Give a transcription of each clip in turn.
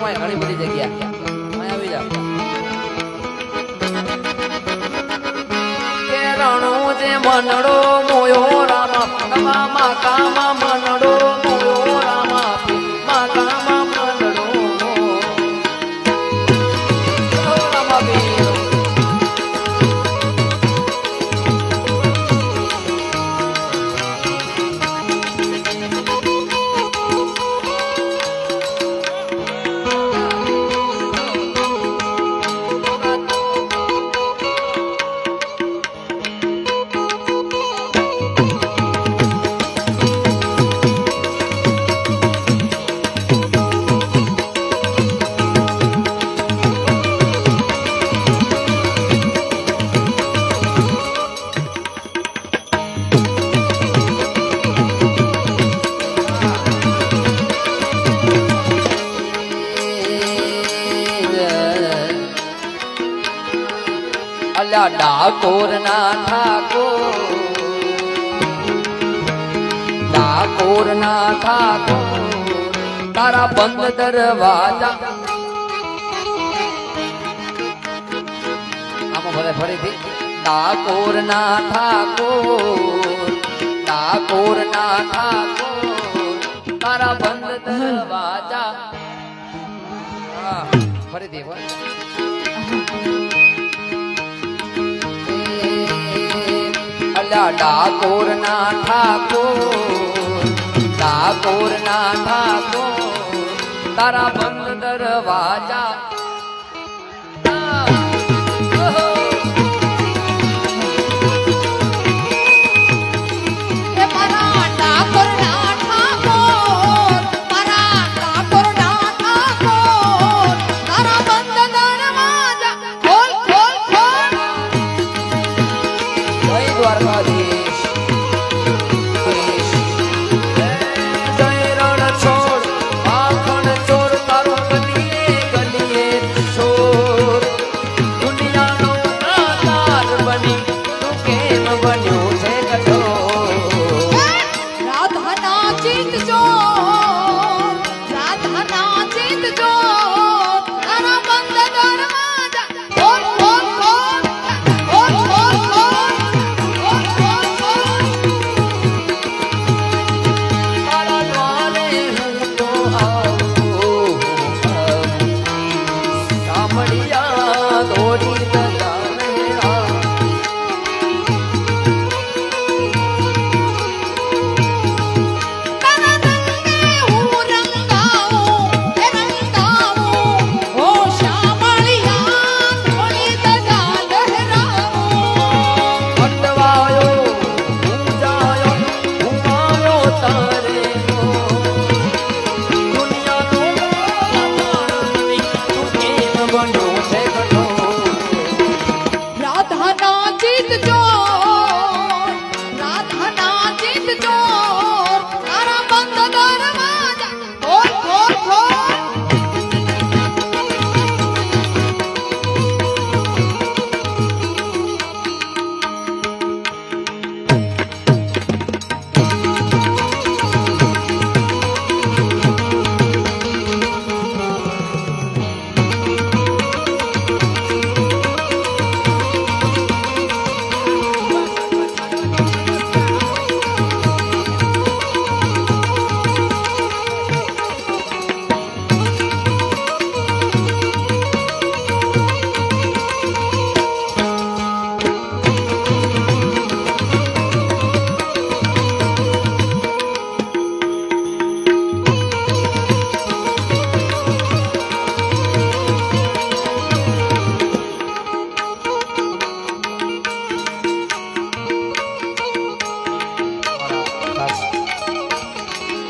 જવાય ઘણી બધી જગ્યા આવી જાવ કે રણો જે મનડો મોયો રામા કામા મનડો મોયો રામા કામા મનડો રામા વીર ડાકોર ના ઠાકોર તારા બંધ દરવાજા આમાં ભલે ફરીથી ડાકોર ના ઠાકોર તારા બંધ દરવાજા ફરીથી ડાકોર ના ઠાકોર તારા બંધ દરવાજા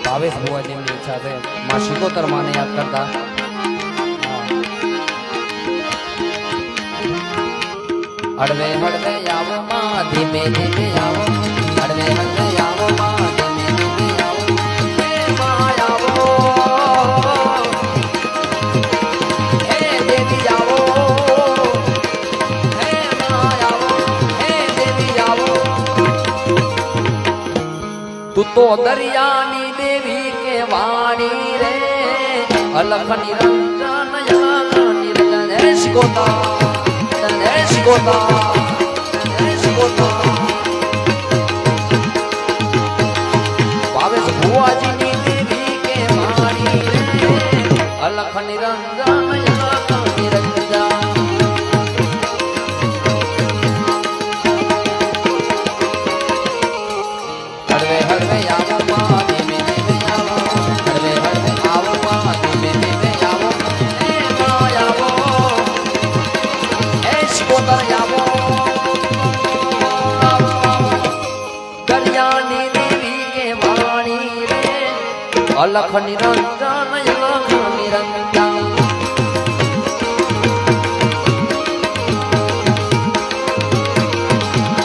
ભાવેશ ભુવાજીની ઈચ્છા છે માં શિકોતર માને યાદ કરતા હળવે હળવે આવો માં ધીમે ધીમે આવો હળવે હળવે આવો માં ધીમે ધીમે આવો હે માં આવો હે દેવી આવો હે માં આવો હે દેવી આવો તું તો દરિયાની દેવી કે વાણી રે અલખ નિરંજન ભાવેશ ભુવાજીની દેવી કે મારી અલખ નિરંજન નિરંજન હળવે હળવે આવો માં ધીમે ધીમે આવો હળવે હળવે આવો માં ધીમે ધીમે આવો એ માં આવો એ શિકોતર આવો દરિયાની દેવી કે વાણી રે અલખ નિરંજન અલખ નિરંજન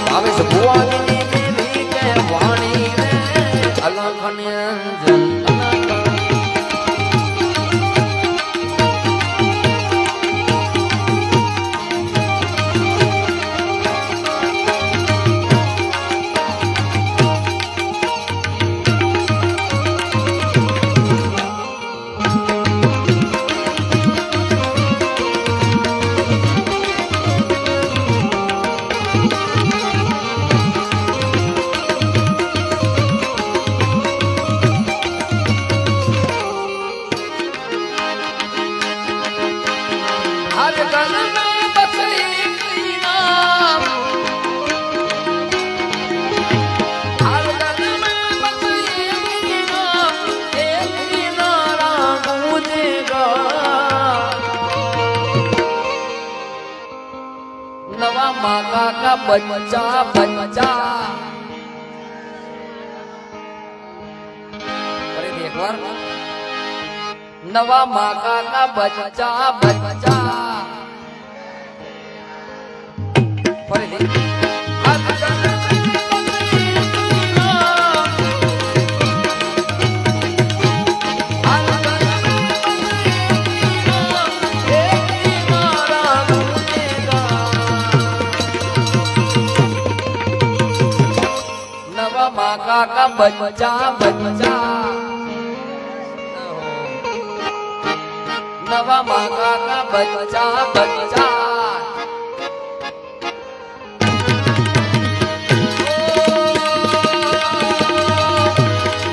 ભાવેશ ભુવાજીની દેવી કે વાણી રે અલખ નિરંજન हर गल में बस एक ही नाम हर गल में बस एक ही नाम एक ही नारा गूंजेगा नवा माका का बच्चा बच्चा अरे देख बार नवा माका का बच्चा बच्चा फरीदी नवा माका का बच्चा बच्चा नवा माका का बच्चा बच्चा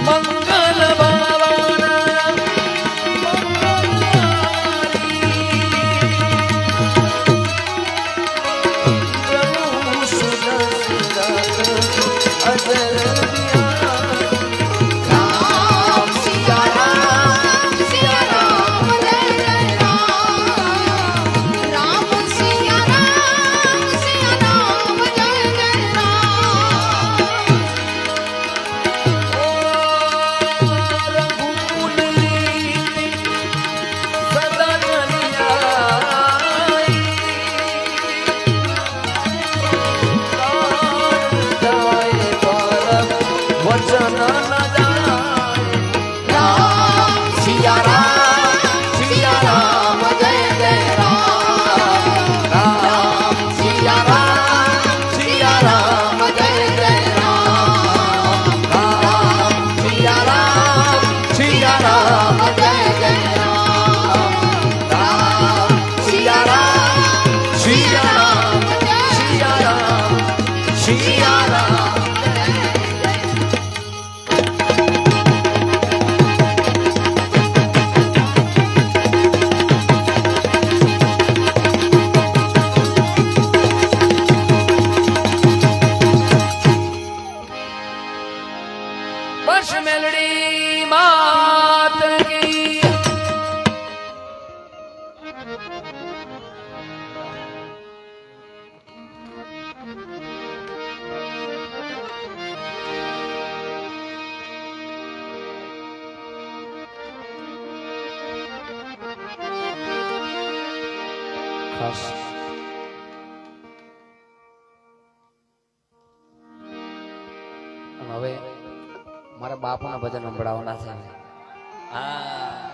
मंगल भवन प्रभु सुदर्शन अजर वर्ष मेलड़ी मात की खास હવે મારા બાપુના ભજન સંભળાવવાના છે. હા